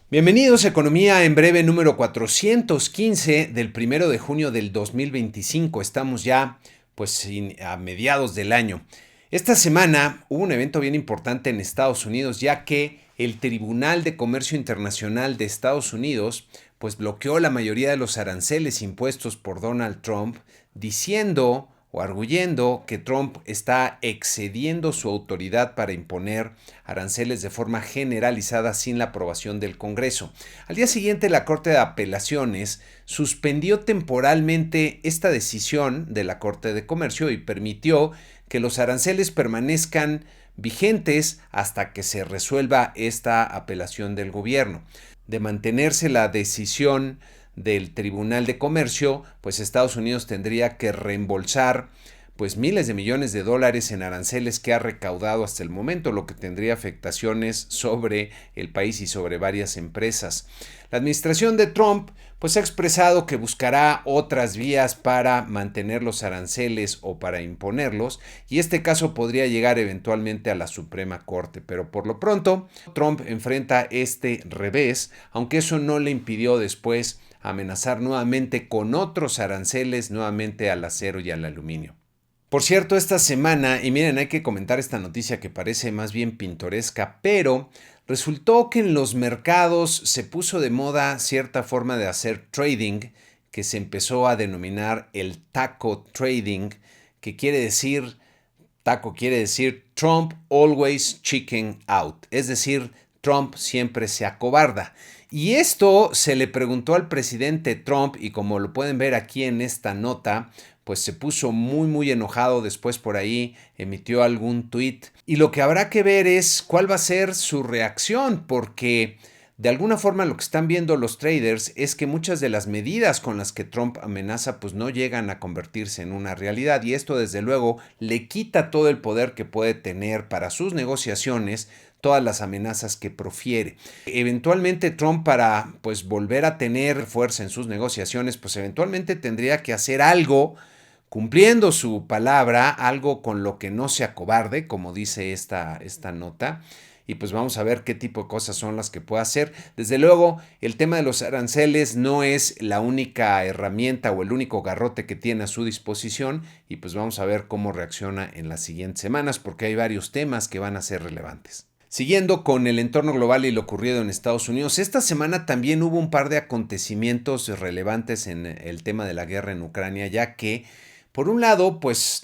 Bienvenidos a Economía en Breve número 415 del 1 de junio del 2025. Estamos ya a mediados del año. Esta semana hubo un evento bien importante en Estados Unidos, ya que el Tribunal de Comercio Internacional de Estados Unidos bloqueó la mayoría de los aranceles impuestos por Donald Trump, diciendo o arguyendo que Trump está excediendo su autoridad para imponer aranceles de forma generalizada sin la aprobación del Congreso. Al día siguiente, la Corte de Apelaciones suspendió temporalmente esta decisión de la Corte de Comercio y permitió que los aranceles permanezcan vigentes hasta que se resuelva esta apelación del gobierno. De mantenerse la decisión del Tribunal de Comercio, Estados Unidos tendría que reembolsar miles de millones de dólares en aranceles que ha recaudado hasta el momento, lo que tendría afectaciones sobre el país y sobre varias empresas. La administración de Trump ha expresado que buscará otras vías para mantener los aranceles o para imponerlos, y este caso podría llegar eventualmente a la Suprema Corte, pero por lo pronto Trump enfrenta este revés, aunque eso no le impidió después amenazar nuevamente con otros aranceles, nuevamente al acero y al aluminio. Por cierto, esta semana, y miren, hay que comentar esta noticia que parece más bien pintoresca, pero resultó que en los mercados se puso de moda cierta forma de hacer trading que se empezó a denominar el taco trading, que taco quiere decir Trump always chicken out, es decir, Trump siempre se acobarda. Y esto se le preguntó al presidente Trump y como lo pueden ver aquí en esta nota, se puso muy enojado. Después por ahí emitió algún tuit. Y lo que habrá que ver es cuál va a ser su reacción, porque de alguna forma lo que están viendo los traders es que muchas de las medidas con las que Trump amenaza no llegan a convertirse en una realidad, y esto desde luego le quita todo el poder que puede tener para sus negociaciones, todas las amenazas que profiere. Eventualmente Trump, para volver a tener fuerza en sus negociaciones, eventualmente tendría que hacer algo cumpliendo su palabra, algo con lo que no se acobarde, como dice esta nota. Y vamos a ver qué tipo de cosas son las que puede hacer. Desde luego, el tema de los aranceles no es la única herramienta o el único garrote que tiene a su disposición. Y vamos a ver cómo reacciona en las siguientes semanas, porque hay varios temas que van a ser relevantes. Siguiendo con el entorno global y lo ocurrido en Estados Unidos, esta semana también hubo un par de acontecimientos relevantes en el tema de la guerra en Ucrania, ya que por un lado,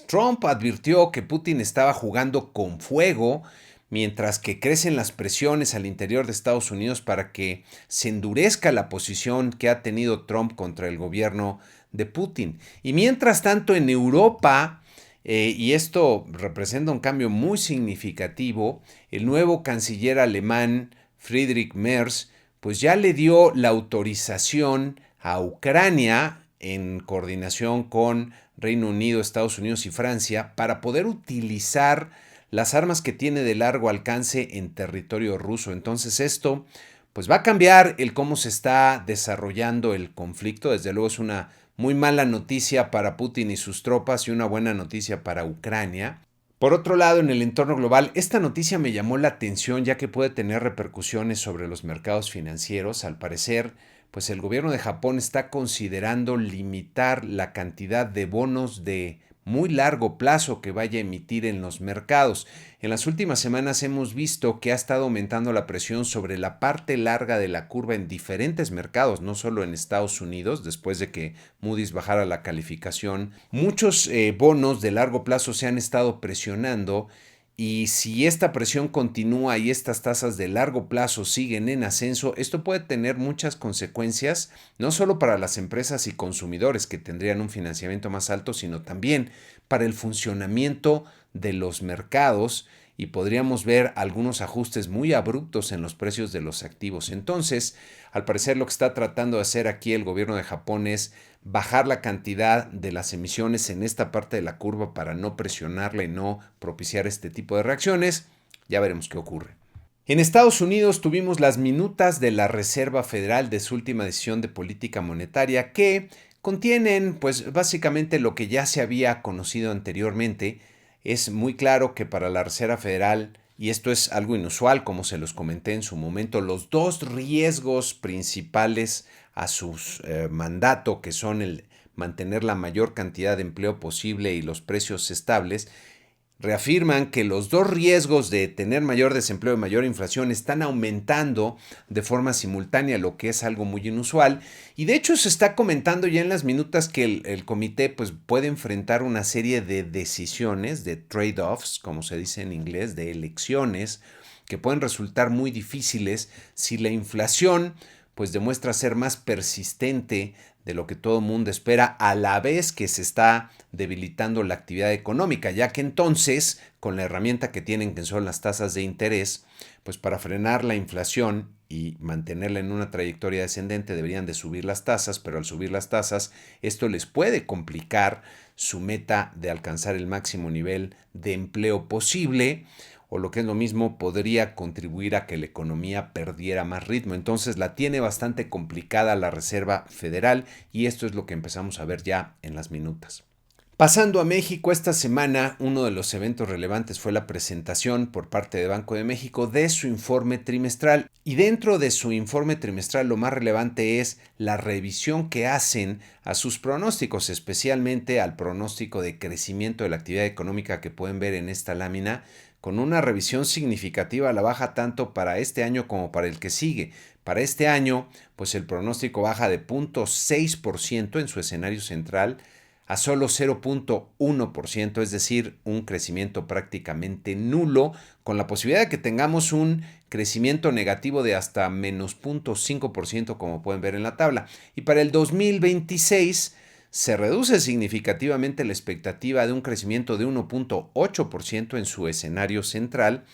Trump advirtió que Putin estaba jugando con fuego, mientras que crecen las presiones al interior de Estados Unidos para que se endurezca la posición que ha tenido Trump contra el gobierno de Putin. Y mientras tanto en Europa, y esto representa un cambio muy significativo, el nuevo canciller alemán Friedrich Merz ya le dio la autorización a Ucrania, en coordinación con Reino Unido, Estados Unidos y Francia, para poder utilizar las armas que tiene de largo alcance en territorio ruso. Entonces esto va a cambiar el cómo se está desarrollando el conflicto. Desde luego es una muy mala noticia para Putin y sus tropas y una buena noticia para Ucrania. Por otro lado, en el entorno global, esta noticia me llamó la atención ya que puede tener repercusiones sobre los mercados financieros. Al parecer, el gobierno de Japón está considerando limitar la cantidad de bonos de muy largo plazo que vaya a emitir en los mercados. En las últimas semanas hemos visto que ha estado aumentando la presión sobre la parte larga de la curva en diferentes mercados, no solo en Estados Unidos, después de que Moody's bajara la calificación. Muchos bonos de largo plazo se han estado presionando. Y si esta presión continúa y estas tasas de largo plazo siguen en ascenso, esto puede tener muchas consecuencias, no solo para las empresas y consumidores que tendrían un financiamiento más alto, sino también para el funcionamiento de los mercados, y podríamos ver algunos ajustes muy abruptos en los precios de los activos. Entonces, al parecer lo que está tratando de hacer aquí el gobierno de Japón es bajar la cantidad de las emisiones en esta parte de la curva para no presionarla y no propiciar este tipo de reacciones. Ya veremos qué ocurre. En Estados Unidos tuvimos las minutas de la Reserva Federal de su última decisión de política monetaria, que contienen básicamente lo que ya se había conocido anteriormente. Es muy claro que para la Reserva Federal y esto es algo inusual, como se los comenté en su momento, los dos riesgos principales a su mandato, que son el mantener la mayor cantidad de empleo posible y los precios estables, reafirman que los dos riesgos de tener mayor desempleo y mayor inflación están aumentando de forma simultánea, lo que es algo muy inusual. Y de hecho se está comentando ya en las minutas que el comité pues, puede enfrentar una serie de decisiones, de trade-offs, como se dice en inglés, de elecciones, que pueden resultar muy difíciles si la inflación pues demuestra ser más persistente de lo que todo el mundo espera, a la vez que se está debilitando la actividad económica, ya que entonces, con la herramienta que tienen, que son las tasas de interés, pues para frenar la inflación y mantenerla en una trayectoria descendente deberían de subir las tasas, pero al subir las tasas esto les puede complicar su meta de alcanzar el máximo nivel de empleo posible, o lo que es lo mismo, podría contribuir a que la economía perdiera más ritmo. Entonces la tiene bastante complicada la Reserva Federal y esto es lo que empezamos a ver ya en las minutas. Pasando a México, esta semana uno de los eventos relevantes fue la presentación por parte de Banco de México de su informe trimestral. Y dentro de su informe trimestral lo más relevante es la revisión que hacen a sus pronósticos, especialmente al pronóstico de crecimiento de la actividad económica que pueden ver en esta lámina, con una revisión significativa a la baja tanto para este año como para el que sigue. Para este año, pues el pronóstico baja de 0.6% en su escenario central a solo 0.1%, es decir, un crecimiento prácticamente nulo, con la posibilidad de que tengamos un crecimiento negativo de hasta menos 0.5%, como pueden ver en la tabla. Y para el 2026 se reduce significativamente la expectativa de un crecimiento de 1.8% en su escenario central,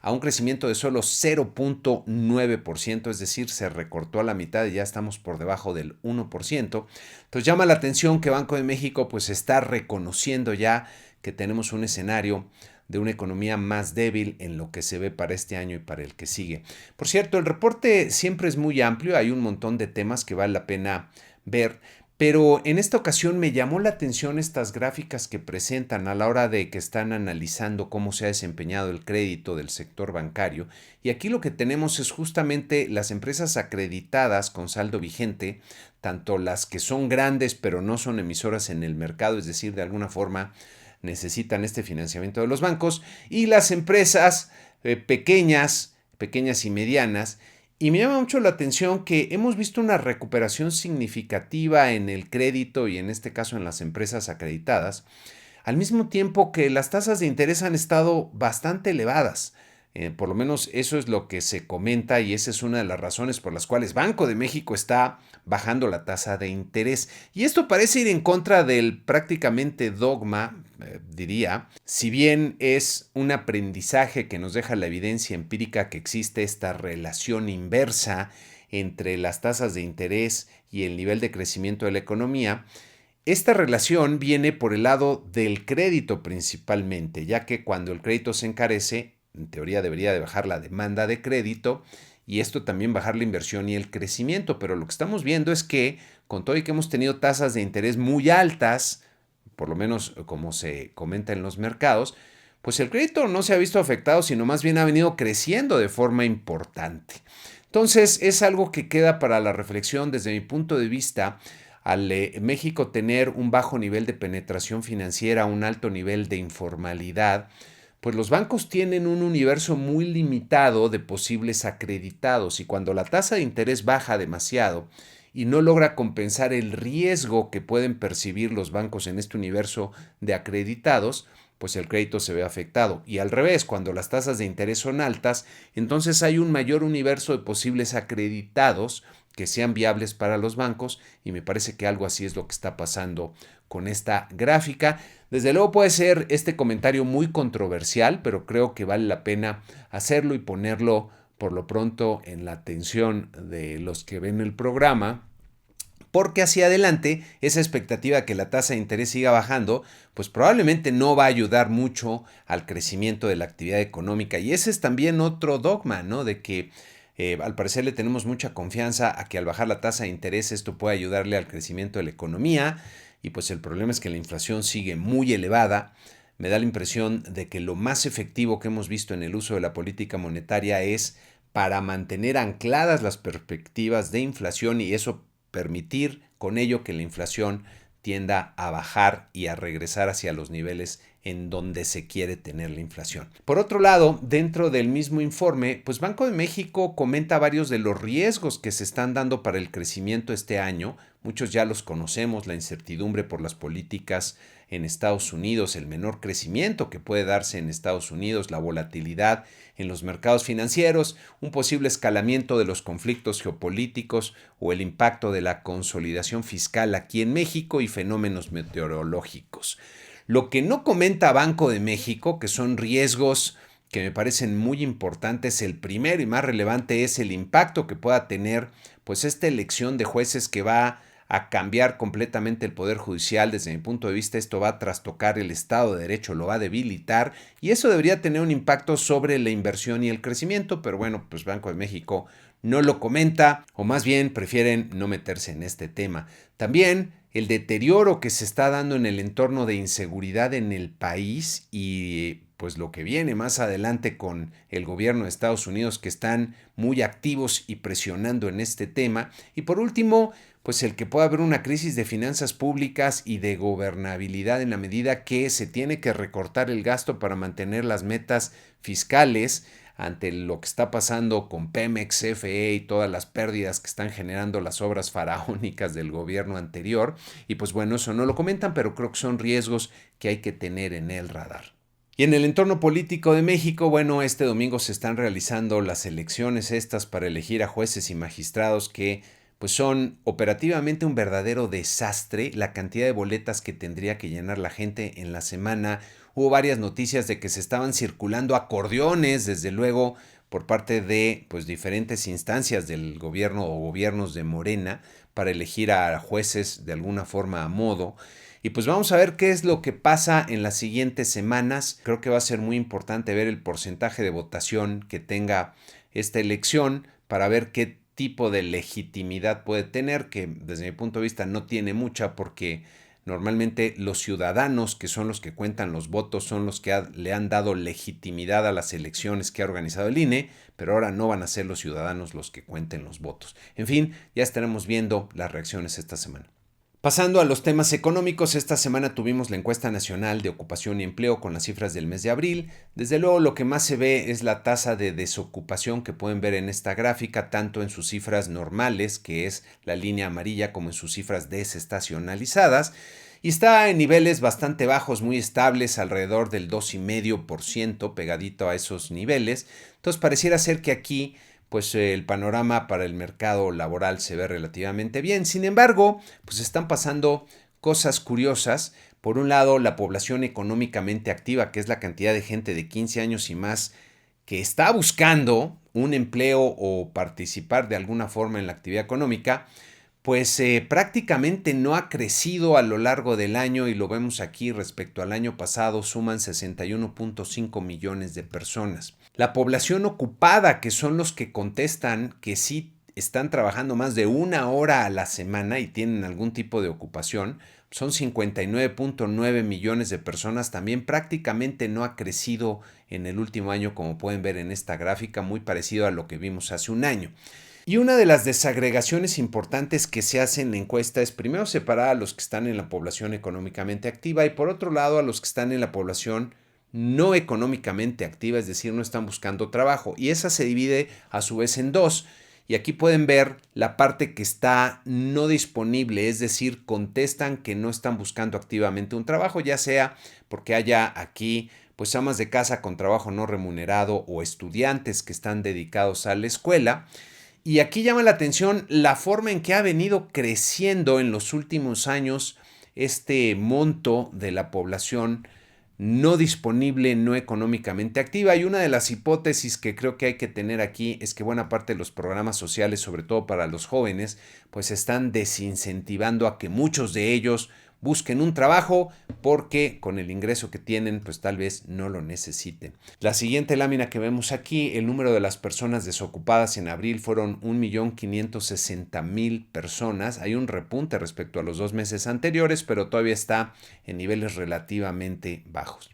a un crecimiento de solo 0.9%, es decir, se recortó a la mitad y ya estamos por debajo del 1%. Entonces llama la atención que Banco de México pues está reconociendo ya que tenemos un escenario de una economía más débil en lo que se ve para este año y para el que sigue. Por cierto, el reporte siempre es muy amplio, hay un montón de temas que vale la pena ver, pero en esta ocasión me llamó la atención estas gráficas que presentan a la hora de que están analizando cómo se ha desempeñado el crédito del sector bancario. Y aquí lo que tenemos es justamente las empresas acreditadas con saldo vigente, tanto las que son grandes pero no son emisoras en el mercado, es decir, de alguna forma necesitan este financiamiento de los bancos, y las empresas pequeñas y medianas. Y me llama mucho la atención que hemos visto una recuperación significativa en el crédito y en este caso en las empresas acreditadas, al mismo tiempo que las tasas de interés han estado bastante elevadas. Por lo menos eso es lo que se comenta y esa es una de las razones por las cuales Banco de México está bajando la tasa de interés. Y esto parece ir en contra del prácticamente dogma, diría, si bien es un aprendizaje que nos deja la evidencia empírica que existe esta relación inversa entre las tasas de interés y el nivel de crecimiento de la economía. Esta relación viene por el lado del crédito principalmente, ya que cuando el crédito se encarece, en teoría debería de bajar la demanda de crédito y esto también bajar la inversión y el crecimiento, pero lo que estamos viendo es que con todo y que hemos tenido tasas de interés muy altas, por lo menos como se comenta en los mercados, pues el crédito no se ha visto afectado, sino más bien ha venido creciendo de forma importante. Entonces es algo que queda para la reflexión desde mi punto de vista. Al México tener un bajo nivel de penetración financiera, un alto nivel de informalidad, pues los bancos tienen un universo muy limitado de posibles acreditados y cuando la tasa de interés baja demasiado y no logra compensar el riesgo que pueden percibir los bancos en este universo de acreditados, pues el crédito se ve afectado. Y al revés, cuando las tasas de interés son altas, entonces hay un mayor universo de posibles acreditados que sean viables para los bancos y me parece que algo así es lo que está pasando con esta gráfica. Desde luego puede ser este comentario muy controversial, pero creo que vale la pena hacerlo y ponerlo por lo pronto en la atención de los que ven el programa, porque hacia adelante esa expectativa de que la tasa de interés siga bajando, pues probablemente no va a ayudar mucho al crecimiento de la actividad económica. Y ese es también otro dogma, ¿no? De que al parecer le tenemos mucha confianza a que al bajar la tasa de interés esto puede ayudarle al crecimiento de la economía y pues el problema es que la inflación sigue muy elevada. me da la impresión de que lo más efectivo que hemos visto en el uso de la política monetaria es para mantener ancladas las perspectivas de inflación y eso permitir con ello que la inflación tienda a bajar y a regresar hacia los niveles en donde se quiere tener la inflación. Por otro lado, dentro del mismo informe, pues Banco de México comenta varios de los riesgos que se están dando para el crecimiento este año. Muchos ya los conocemos, la incertidumbre por las políticas en Estados Unidos, el menor crecimiento que puede darse en Estados Unidos, la volatilidad en los mercados financieros, un posible escalamiento de los conflictos geopolíticos o el impacto de la consolidación fiscal aquí en México y fenómenos meteorológicos. Lo que no comenta Banco de México, que son riesgos que me parecen muy importantes, el primero y más relevante es el impacto que pueda tener pues esta elección de jueces que va a cambiar completamente el Poder Judicial. Desde mi punto de vista, esto va a trastocar el Estado de Derecho, lo va a debilitar y eso debería tener un impacto sobre la inversión y el crecimiento, pero bueno, pues Banco de México no lo comenta o más bien prefieren no meterse en este tema. También el deterioro que se está dando en el entorno de inseguridad en el país y pues lo que viene más adelante con el gobierno de Estados Unidos que están muy activos y presionando en este tema. Y por último, pues el que pueda haber una crisis de finanzas públicas y de gobernabilidad en la medida que se tiene que recortar el gasto para mantener las metas fiscales ante lo que está pasando con Pemex, CFE y todas las pérdidas que están generando las obras faraónicas del gobierno anterior. Y pues bueno, eso no lo comentan, pero creo que son riesgos que hay que tener en el radar. Y en el entorno político de México, bueno, este domingo se están realizando las elecciones estas para elegir a jueces y magistrados que pues son operativamente un verdadero desastre. La cantidad de boletas que tendría que llenar la gente en la semana. Hubo varias noticias de que se estaban circulando acordeones, desde luego, por parte de pues diferentes instancias del gobierno o gobiernos de Morena para elegir a jueces de alguna forma a modo. Y pues vamos a ver qué es lo que pasa en las siguientes semanas. Creo que va a ser muy importante ver el porcentaje de votación que tenga esta elección para ver qué tipo de legitimidad puede tener, que desde mi punto de vista no tiene mucha porque normalmente los ciudadanos que son los que cuentan los votos son los que le han dado legitimidad a las elecciones que ha organizado el INE, pero ahora no van a ser los ciudadanos los que cuenten los votos. En fin, ya estaremos viendo las reacciones esta semana. Pasando a los temas económicos, esta semana tuvimos la encuesta nacional de ocupación y empleo con las cifras del mes de abril. Desde luego lo que más se ve es la tasa de desocupación que pueden ver en esta gráfica, tanto en sus cifras normales, que es la línea amarilla, como en sus cifras desestacionalizadas. Y está en niveles bastante bajos, muy estables, alrededor del 2,5%, pegadito a esos niveles. Entonces pareciera ser que aquí pues el panorama para el mercado laboral se ve relativamente bien. Sin embargo, pues están pasando cosas curiosas. Por un lado, la población económicamente activa, que es la cantidad de gente de 15 años y más que está buscando un empleo o participar de alguna forma en la actividad económica, pues prácticamente no ha crecido a lo largo del año y lo vemos aquí respecto al año pasado, suman 61.5 millones de personas. La población ocupada, que son los que contestan que sí están trabajando más de una hora a la semana y tienen algún tipo de ocupación, son 59.9 millones de personas. También prácticamente no ha crecido en el último año, como pueden ver en esta gráfica, muy parecido a lo que vimos hace un año. Y una de las desagregaciones importantes que se hace en la encuesta es primero separar a los que están en la población económicamente activa y por otro lado a los que están en la población no económicamente activa, es decir, no están buscando trabajo. Y esa se divide a su vez en dos. Y aquí pueden ver la parte que está no disponible, es decir, contestan que no están buscando activamente un trabajo, ya sea porque haya aquí pues amas de casa con trabajo no remunerado o estudiantes que están dedicados a la escuela. Y aquí llama la atención la forma en que ha venido creciendo en los últimos años este monto de la población no disponible, no económicamente activa. Y una de las hipótesis que creo que hay que tener aquí es que buena parte de los programas sociales, sobre todo para los jóvenes, pues están desincentivando a que muchos de ellos busquen un trabajo porque con el ingreso que tienen pues tal vez no lo necesiten. La siguiente lámina que vemos aquí, el número de las personas desocupadas en abril fueron 1.560.000 personas. Hay un repunte respecto a los 2 meses anteriores, pero todavía está en niveles relativamente bajos.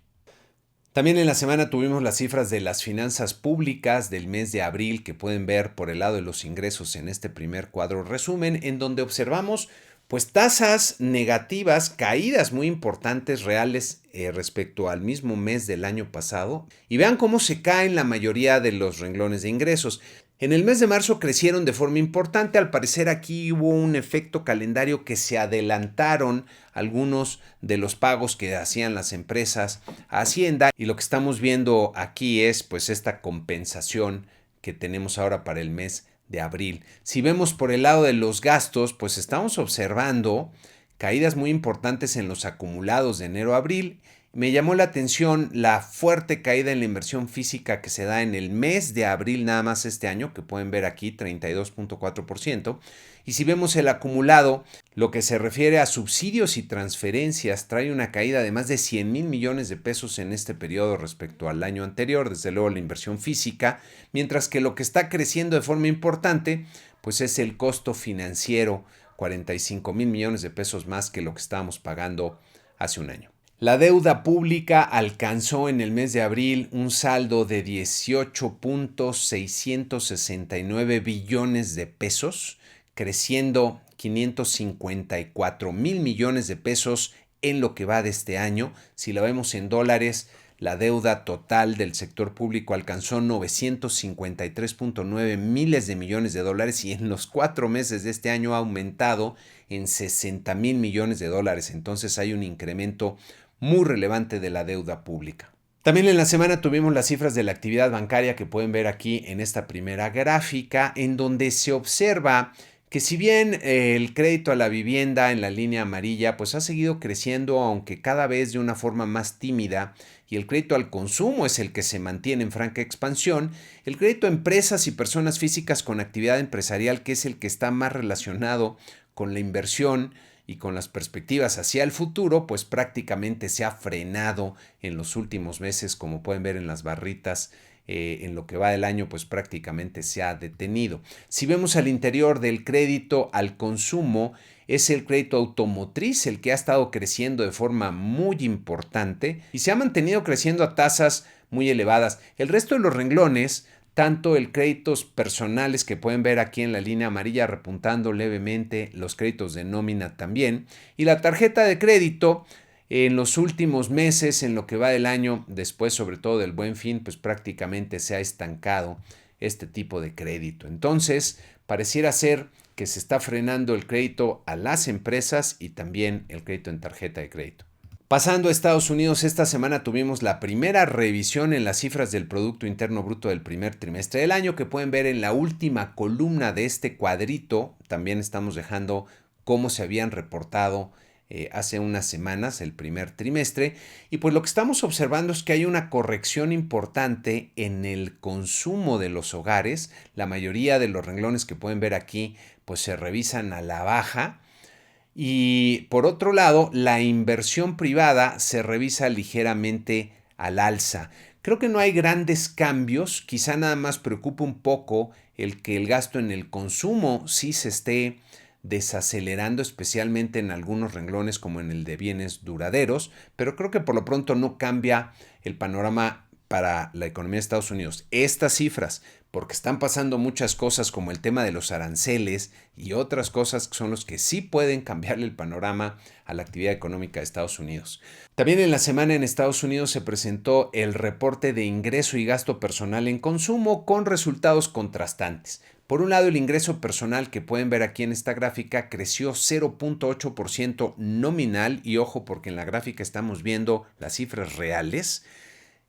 También en la semana tuvimos las cifras de las finanzas públicas del mes de abril que pueden ver por el lado de los ingresos en este primer cuadro resumen, en donde observamos pues tasas negativas, caídas muy importantes reales respecto al mismo mes del año pasado. Y vean cómo se caen la mayoría de los renglones de ingresos. En el mes de marzo crecieron de forma importante, al parecer aquí hubo un efecto calendario que se adelantaron algunos de los pagos que hacían las empresas a Hacienda y lo que estamos viendo aquí es pues esta compensación que tenemos ahora para el mes de abril. Si vemos por el lado de los gastos, pues estamos observando caídas muy importantes en los acumulados de enero a abril. Me llamó la atención la fuerte caída en la inversión física que se da en el mes de abril nada más este año, que pueden ver aquí 32.4%. Y si vemos el acumulado, lo que se refiere a subsidios y transferencias, trae una caída de más de 100 mil millones de pesos en este periodo respecto al año anterior, desde luego la inversión física, mientras que lo que está creciendo de forma importante, pues es el costo financiero, 45 mil millones de pesos más que lo que estábamos pagando hace un año. La deuda pública alcanzó en el mes de abril un saldo de 18.669 billones de pesos, creciendo 554 mil millones de pesos en lo que va de este año. Si la vemos en dólares, la deuda total del sector público alcanzó 953.9 miles de millones de dólares y en los 4 meses de este año ha aumentado en 60 mil millones de dólares. Entonces hay un incremento muy relevante de la deuda pública. También en la semana tuvimos las cifras de la actividad bancaria que pueden ver aquí en esta primera gráfica, en donde se observa que si bien el crédito a la vivienda en la línea amarilla pues ha seguido creciendo, aunque cada vez de una forma más tímida, y el crédito al consumo es el que se mantiene en franca expansión, el crédito a empresas y personas físicas con actividad empresarial, que es el que está más relacionado con la inversión y con las perspectivas hacia el futuro, pues prácticamente se ha frenado en los últimos meses, como pueden ver en las barritas. En lo que va del año, pues prácticamente se ha detenido. Si vemos al interior del crédito al consumo, es el crédito automotriz el que ha estado creciendo de forma muy importante y se ha mantenido creciendo a tasas muy elevadas. El resto de los renglones, tanto el créditos personales que pueden ver aquí en la línea amarilla repuntando levemente, los créditos de nómina también, y la tarjeta de crédito en los últimos meses, en lo que va del año, después sobre todo del Buen Fin, pues prácticamente se ha estancado este tipo de crédito. Entonces, pareciera ser que se está frenando el crédito a las empresas y también el crédito en tarjeta de crédito. Pasando a Estados Unidos, esta semana tuvimos la primera revisión en las cifras del Producto Interno Bruto del primer trimestre del año, que pueden ver en la última columna de este cuadrito. También estamos dejando cómo se habían reportado hace unas semanas, el primer trimestre, y pues lo que estamos observando es que hay una corrección importante en el consumo de los hogares. La mayoría de los renglones que pueden ver aquí pues se revisan a la baja. Y por otro lado, la inversión privada se revisa ligeramente al alza. Creo que no hay grandes cambios, quizá nada más preocupa un poco el que el gasto en el consumo sí se esté desacelerando, especialmente en algunos renglones como en el de bienes duraderos, pero creo que por lo pronto no cambia el panorama para la economía de Estados Unidos. Estas cifras, porque están pasando muchas cosas como el tema de los aranceles y otras cosas que son los que sí pueden cambiarle el panorama a la actividad económica de Estados Unidos. También en la semana en Estados Unidos se presentó el reporte de ingreso y gasto personal en consumo con resultados contrastantes. Por un lado, el ingreso personal que pueden ver aquí en esta gráfica creció 0.8% nominal, y ojo porque en la gráfica estamos viendo las cifras reales.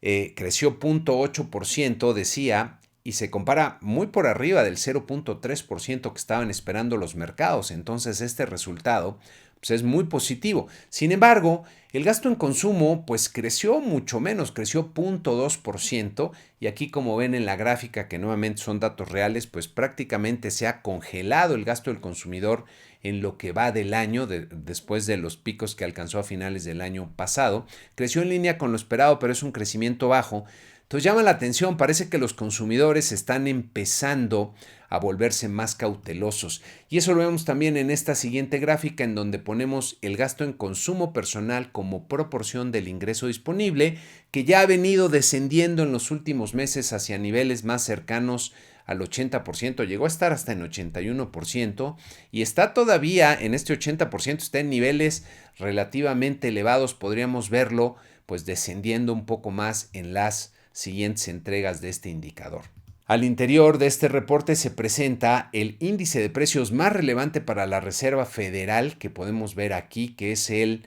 Creció 0.8%, decía, y se compara muy por arriba del 0.3% que estaban esperando los mercados. Entonces este resultado pues, es muy positivo. Sin embargo, el gasto en consumo pues creció mucho menos, creció 0.2%, y aquí como ven en la gráfica, que nuevamente son datos reales, pues prácticamente se ha congelado el gasto del consumidor en lo que va del año, después de los picos que alcanzó a finales del año pasado. Creció en línea con lo esperado, pero es un crecimiento bajo. Entonces llama la atención, parece que los consumidores están empezando a volverse más cautelosos. Y eso lo vemos también en esta siguiente gráfica en donde ponemos el gasto en consumo personal como proporción del ingreso disponible, que ya ha venido descendiendo en los últimos meses hacia niveles más cercanos al 80%, llegó a estar hasta en 81% y está todavía en este 80%, está en niveles relativamente elevados, podríamos verlo pues descendiendo un poco más en las siguientes entregas de este indicador. Al interior de este reporte se presenta el índice de precios más relevante para la Reserva Federal que podemos ver aquí, que es el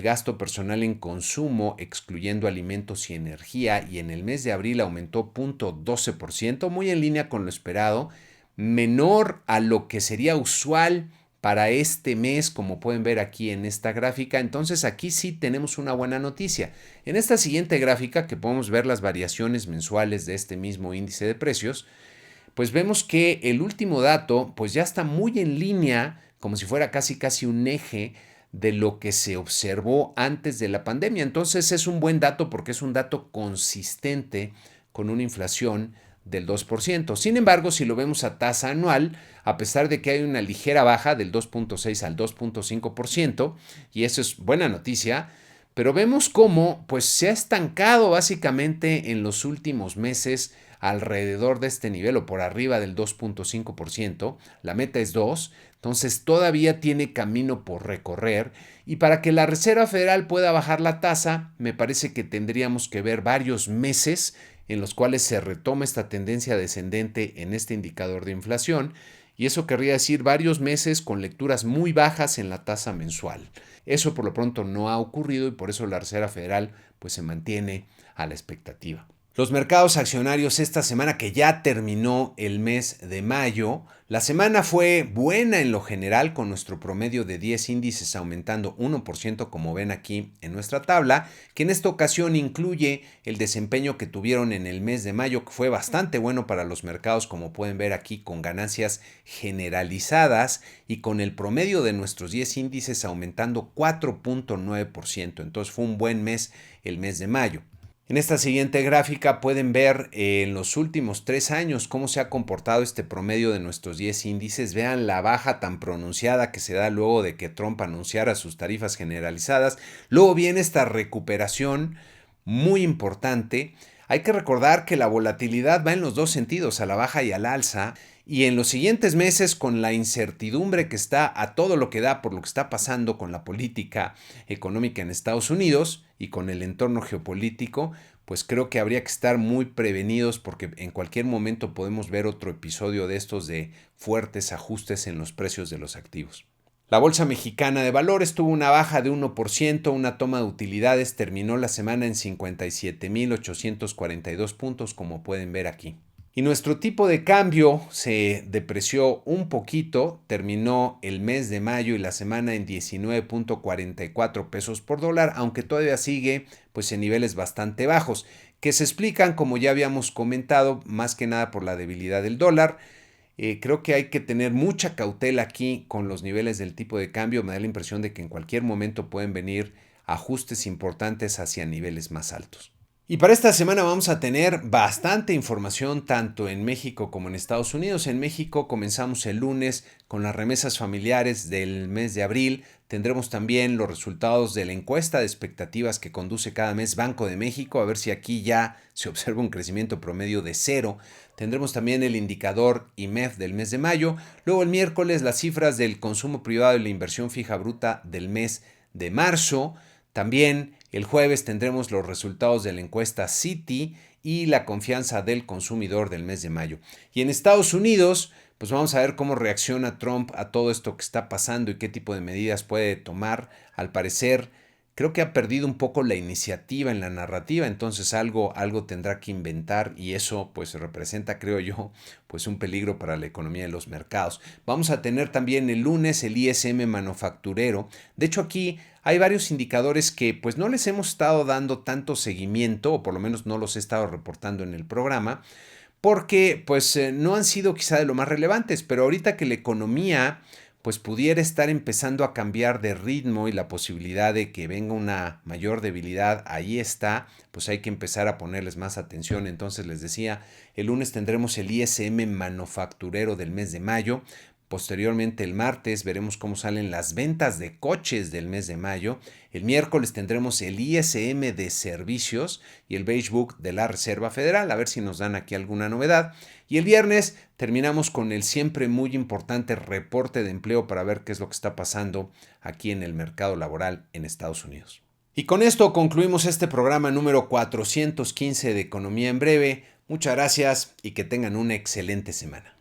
gasto personal en consumo, excluyendo alimentos y energía, y en el mes de abril aumentó 0.12%, muy en línea con lo esperado, menor a lo que sería usual para este mes, como pueden ver aquí en esta gráfica. Entonces aquí sí tenemos una buena noticia. En esta siguiente gráfica, que podemos ver las variaciones mensuales de este mismo índice de precios, pues vemos que el último dato pues ya está muy en línea, como si fuera casi un eje de lo que se observó antes de la pandemia. Entonces es un buen dato porque es un dato consistente con una inflación del 2%. Sin embargo, si lo vemos a tasa anual, a pesar de que hay una ligera baja del 2.6 al 2.5%, y eso es buena noticia, pero vemos cómo pues, se ha estancado básicamente en los últimos meses alrededor de este nivel o por arriba del 2.5%. La meta es 2, entonces todavía tiene camino por recorrer, y para que la Reserva Federal pueda bajar la tasa, me parece que tendríamos que ver varios meses en los cuales se retoma esta tendencia descendente en este indicador de inflación, y eso querría decir varios meses con lecturas muy bajas en la tasa mensual. Eso por lo pronto no ha ocurrido y por eso la Reserva Federal pues se mantiene a la expectativa. Los mercados accionarios esta semana que ya terminó el mes de mayo, la semana fue buena en lo general con nuestro promedio de 10 índices aumentando 1% como ven aquí en nuestra tabla, que en esta ocasión incluye el desempeño que tuvieron en el mes de mayo, que fue bastante bueno para los mercados como pueden ver aquí con ganancias generalizadas y con el promedio de nuestros 10 índices aumentando 4.9%. Entonces fue un buen mes el mes de mayo. En esta siguiente gráfica pueden ver en los últimos 3 años cómo se ha comportado este promedio de nuestros 10 índices. Vean la baja tan pronunciada que se da luego de que Trump anunciara sus tarifas generalizadas. Luego viene esta recuperación muy importante. Hay que recordar que la volatilidad va en los dos sentidos, a la baja y al alza. Y en los siguientes meses, con la incertidumbre que está a todo lo que da por lo que está pasando con la política económica en Estados Unidos y con el entorno geopolítico, pues creo que habría que estar muy prevenidos porque en cualquier momento podemos ver otro episodio de estos de fuertes ajustes en los precios de los activos. La Bolsa Mexicana de Valores tuvo una baja de 1%, una toma de utilidades terminó la semana en 57,842 puntos, como pueden ver aquí. Y nuestro tipo de cambio se depreció un poquito, terminó el mes de mayo y la semana en 19.44 pesos por dólar, aunque todavía sigue pues en niveles bastante bajos, que se explican, como ya habíamos comentado, más que nada por la debilidad del dólar. Creo que hay que tener mucha cautela aquí con los niveles del tipo de cambio. Me da la impresión de que en cualquier momento pueden venir ajustes importantes hacia niveles más altos. Y para esta semana vamos a tener bastante información tanto en México como en Estados Unidos. En México comenzamos el lunes con las remesas familiares del mes de abril. Tendremos también los resultados de la encuesta de expectativas que conduce cada mes Banco de México, a ver si aquí ya se observa un crecimiento promedio de 0. Tendremos también el indicador IMEF del mes de mayo. Luego el miércoles las cifras del consumo privado y la inversión fija bruta del mes de marzo. También el jueves tendremos los resultados de la encuesta Citi y la confianza del consumidor del mes de mayo. Y en Estados Unidos, pues vamos a ver cómo reacciona Trump a todo esto que está pasando y qué tipo de medidas puede tomar. Al parecer, creo que ha perdido un poco la iniciativa en la narrativa, entonces algo tendrá que inventar y eso pues representa, creo yo, pues un peligro para la economía de los mercados. Vamos a tener también el lunes el ISM manufacturero. De hecho, aquí hay varios indicadores que pues no les hemos estado dando tanto seguimiento, o por lo menos no los he estado reportando en el programa, porque pues no han sido quizá de lo más relevantes, pero ahorita que la economía pues pudiera estar empezando a cambiar de ritmo y la posibilidad de que venga una mayor debilidad, ahí está, pues hay que empezar a ponerles más atención. Entonces les decía, el lunes tendremos el ISM manufacturero del mes de mayo. Posteriormente, el martes, veremos cómo salen las ventas de coches del mes de mayo. El miércoles tendremos el ISM de servicios y el Beige Book de la Reserva Federal, a ver si nos dan aquí alguna novedad. Y el viernes terminamos con el siempre muy importante reporte de empleo para ver qué es lo que está pasando aquí en el mercado laboral en Estados Unidos. Y con esto concluimos este programa número 415 de Economía en Breve. Muchas gracias y que tengan una excelente semana.